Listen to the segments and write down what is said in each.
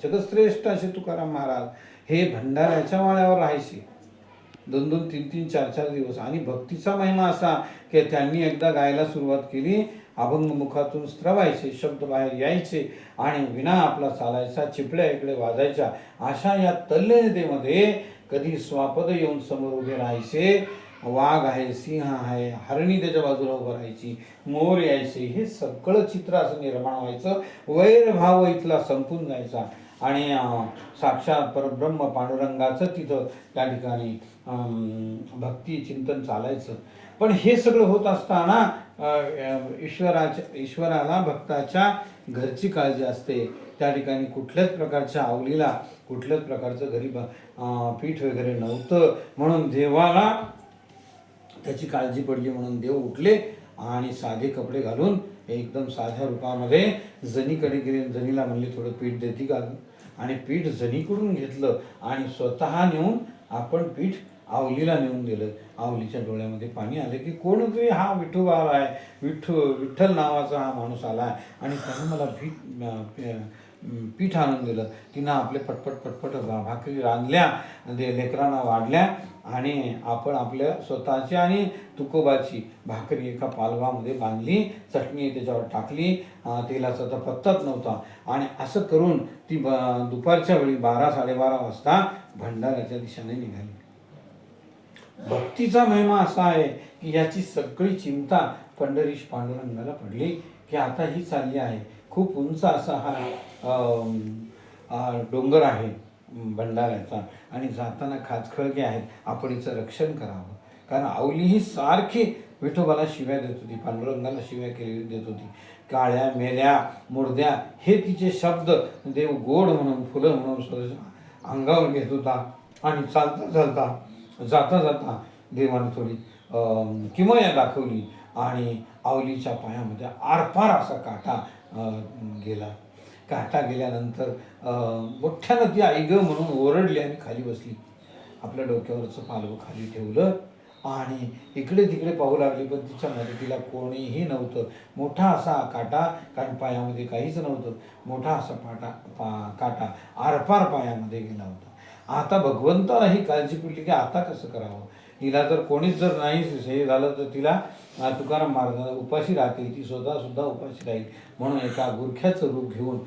जगश्रेष्ठ असे तुकाराम महाराज हे भंडाऱ्याच्या माळ्यावर राहायचे 2-2, 3-3, 4-4 दिवस. आणि भक्तीचा महिमा असा की त्यांनी एकदा गायला सुरुवात केली, अभंग मुखातून स्त्रवायचे, शब्द बाहेर यायचे आणि विना आपला चालायचा, चिपळ्या इकडे वाजायच्या. अशा या तल्लीनतेमध्ये कधी स्वापद येऊन समोर उभे राहायचे, वाघ आहे, सिंह आहे, हरणी त्याच्या बाजूला उभं राहायची, मोर यायचे. हे सगळं चित्र असं निर्माण व्हायचं. वैरभाव इथला संपून जायचा आणि साक्षात परब्रह्म पांडुरंगाचं तिथं त्या ठिकाणी भक्ती चिंतन चालायचं. पण हे सगळं होत असताना ईश्वराला भक्ताच्या घरची काळजी असते. त्या ठिकाणी कुठल्याच प्रकारच्या आवलीला कुठल्याच प्रकारचं घरी पीठ वगैरे नव्हतं, म्हणून देवाला त्याची काळजी पडली. म्हणून देव उठले आणि साधे कपडे घालून एकदम साध्या रूपामध्ये जनीकडे गेले. जनीला म्हणले थोडं पीठ देते का, आणि पीठ जनीकडून घेतलं आणि स्वतः नेऊन आपण पीठ आवलीला नेऊन दिलं. आवलीच्या डोळ्यामध्ये पाणी आलं की कोणतरी हा विठोबा आला आहे, विठ्ठल नावाचा हा माणूस आला आहे आणि त्यानं मला पीठ आणून दिलं. तिनं आपले पटपट भाकरी रांधल्या, लेकरांना वाढल्या आणि आपण आपल्या स्वतःची आणि तुकोबाची भाकरी एका पालवामध्ये बांधली, चटणी त्याच्यावर टाकली, तेलाचा तर पत्ताच नव्हता. आणि असं करून ती दुपारच्या वेळी 12-12:30 वाजता भंडाऱ्याच्या दिशेने निघाली. भक्तीचा महिमा असा आहे की याची सगळी चिंता पंढरीश पांडुरंगाला पडली की आता ही चालली आहे. खूप उंच असा हा डोंगर आहे भंडाऱ्याचा आणि जाताना खाचखळगे आहेत, आपण हिचं रक्षण करावं. कारण आवली ही सारखी विठोबाला शिव्या देत होती, पांडुरंगाला शिव्या देत होती. काळ्या, मेल्या, मुर्द्या हे तिचे शब्द देव गोड म्हणून, फुलं म्हणून स्वतःच्या अंगावर घेत होता. आणि जाता जाता देवाने थोडी किमया दाखवली आणि आवलीच्या पायामध्ये आरपार असा काटा गेला. काटा गेल्यानंतर मोठ्यानं ती आई ग म्हणून ओरडली आणि खाली बसली. आपल्या डोक्यावरचं पालवं खाली ठेवलं आणि इकडे तिकडे पाहू लागली, पण तिच्या मदतीला कोणीही नव्हतं. मोठा असा काटा, कारण पायामध्ये काहीच नव्हतं, मोठा असा काटा आरपार पायामध्ये गेला होता. आता भगवंताला ही काळजी पडली की आता कसं करावं. हिला जर कोणीच जर नाही हे झालं तर तिला तुकाराम महाराज उपाशी राहतील, ती सुद्धा उपाशी राहील. म्हणून एका गुरख्याचं रूप घेऊन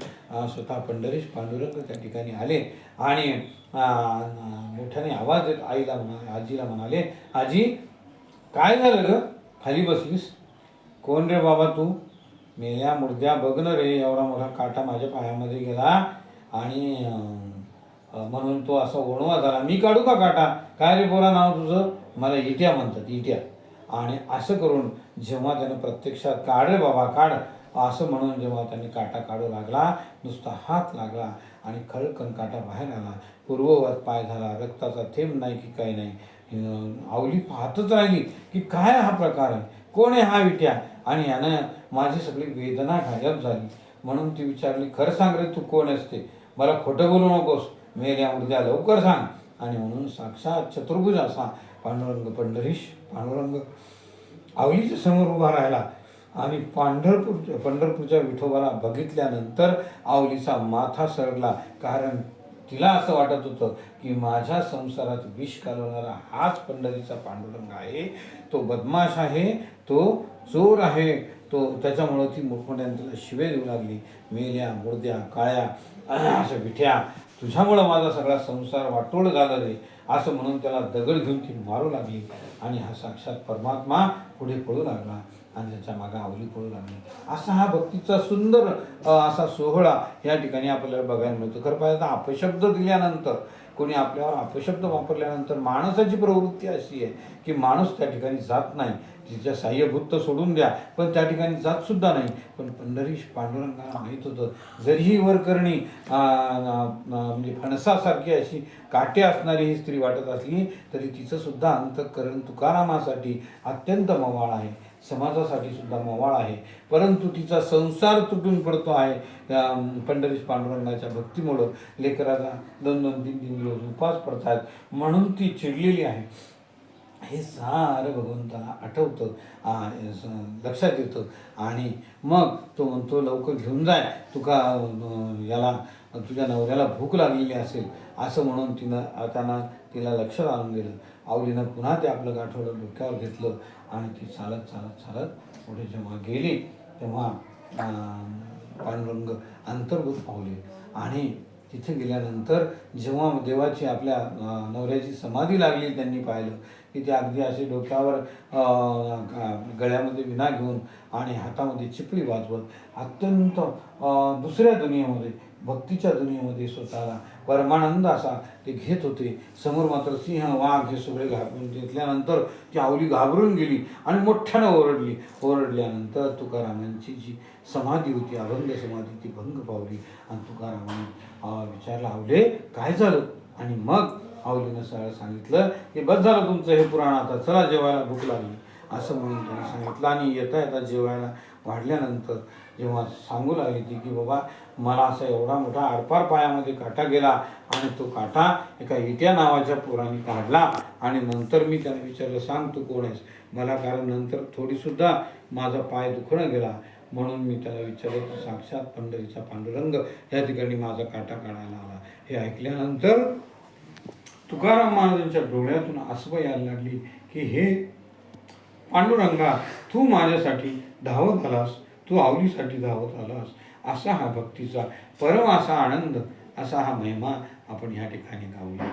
स्वतः पंढरीश पांडुरंग त्या ठिकाणी आले आणि मोठ्याने आवाज देत आजीला म्हणाले, आजी काय झालं ग, खाली बसलीस? कोण रे बाबा तू? मेल्या मुर्द्या बघ ना रे, एवढा मोठा काटा माझ्या पायामध्ये गेला आणि म्हणून तो असा ओणवा झाला. मी काढू का काटा? काय रे बोरा नाव तुझं? मला इट्या म्हणतात, इट्या. आणि असं करून जेव्हा त्यानं प्रत्यक्षात काढ रे बाबा काढ असं म्हणून जेव्हा त्यांनी काटा काढू लागला, नुसता हात लागला आणि खळकन काटा बाहेर आला. पूर्ववत पाय झाला, रक्ताचा थेंब नाही की काही नाही. आवली पाहतच राहिली की काय हा प्रकार आहे, कोण आहे हा विट्या, आणि यानं माझी सगळी वेदना गायब झाली. म्हणून ती विचारली, खरं सांग रे तू कोण असते, मला खोटं बोलू नकोस, मेल्या उद्या लवकर सांग. आणि म्हणून साक्षात चतुर्भुज असा पंढरीश पांडुरंग आवलीच्या समोर उभा राहिला आणि पंढरपूरच्या विठोबाला बघितल्यानंतर आवलीचा माथा सरकला. कारण तिला असं वाटत होतं की माझ्या संसारात विष घालवणारा हाच पंढरीचा पांडुरंग आहे, तो बदमाश आहे, तो चोर आहे, तो त्याच्यामुळं ती मोठमोठ्याने तिला शिवे देऊ लागली. मेल्या मुर्द्या, काळ्या अशा विठ्या, तुझ्यामुळं माझा सगळा संसार वाटोळ झाला रे, असं म्हणून त्याला दगड घेऊन ती मारू लागली. आणि हा साक्षात परमात्मा पुढे पळू लागला आणि त्याच्या मागे आवली पळू लागली. असा हा भक्तीचा सुंदर असा सोहळा या ठिकाणी आपल्याला बघायला मिळतो. खरं पाहिजे अपशब्द दिल्यानंतर, कोणी आपल्यावर अपशब्द वापरल्यानंतर माणसाची प्रवृत्ती अशी आहे की माणूस त्या ठिकाणी जात नाही. तिच्या साह्यभूत सोडून द्या, पण त्या ठिकाणी जात सुद्धा नाही. पण पंढरीश पांडुरंगाला माहीत होतं, जरीही वरकरणी म्हणजे फणसासारखी अशी काटे असणारी ही स्त्री वाटत असली तरी तिचं सुद्धा अंतःकरण तुकारामासाठी अत्यंत मवाळ आहे, समाजासाठी सुद्धा मवाळ आहे. परंतु तिचा संसार तुटून पडतो आहे पंढरीश पांडुरंगाच्या भक्तीमुळं. लेकराला 2-2, 3-3 दिवस उपास पडतात म्हणून ती चिडलेली आहे. हे सारं भगवंताला आठवतं, लक्षात येतं. आणि मग तो म्हणतो, लवकर घेऊन जाय तुका याला तुझ्या नवऱ्याला भूक लागलेली असेल असं म्हणून तिला लक्षात आणून दिलं. आवलीनं पुन्हा ते आपलं गाठोडं डोक्यावर घेतलं आणि ती चालत चालत चालत पुढे जेव्हा गेली तेव्हा पांडुरंग अंतर्गत पावले. आणि तिथे गेल्यानंतर जेव्हा देवाची आपल्या नवऱ्याची समाधी लागली त्यांनी पाहिलं की ते अगदी असे डोक्यावर गळ्यामध्ये विणा घेऊन आणि हातामध्ये चिपळी वाजवत अत्यंत दुसऱ्या दुनियेमध्ये, भक्तीच्या दुनियेमध्ये स्वतःला परमानंद असा ते घेत होते. समोर मात्र सिंह, वाघ हे सगळे घाबरून घेतल्यानंतर ती आवली घाबरून गेली आणि मोठ्यानं ओरडली. ओरडल्यानंतर तुकारामांची जी समाधी होती, अभंग समाधी, ती भंग पावली. आणि तुकारामांनी विचारलं, आवले काय झालं? आणि मग आवलीनं सरळ सांगितलं की बस झालं तुमचं हे पुराण, आता चला जेवायला भूक लागली असं म्हणून त्यांनी सांगितलं. आणि येता येता जेवायला वाढल्यानंतर जेव्हा सांगू लागली ती की बाबा मला असा एवढा मोठा आरपार पायामध्ये काटा गेला आणि तो काटा एका इट्या नावाच्या पोराने काढला. आणि नंतर मी त्याला विचारलं, सांग तू कोण आहेस मला, कारण नंतर थोडीसुद्धा माझा पाय दुखणं गेला म्हणून मी त्याला विचारलं की साक्षात पंढरीचा पांडुरंग या ठिकाणी माझा काटा काढायला आला. हे ऐकल्यानंतर तुकाराम महाराजांच्या डोळ्यातून आसवं यायला लागली की हे पांडुरंगा, तू माझ्यासाठी धावत आलास, तू आवलीसाठी धावत आलास. असा हा भक्तीचा परम असा आनंद, असा हा महिमा आपण ह्या ठिकाणी गाऊया.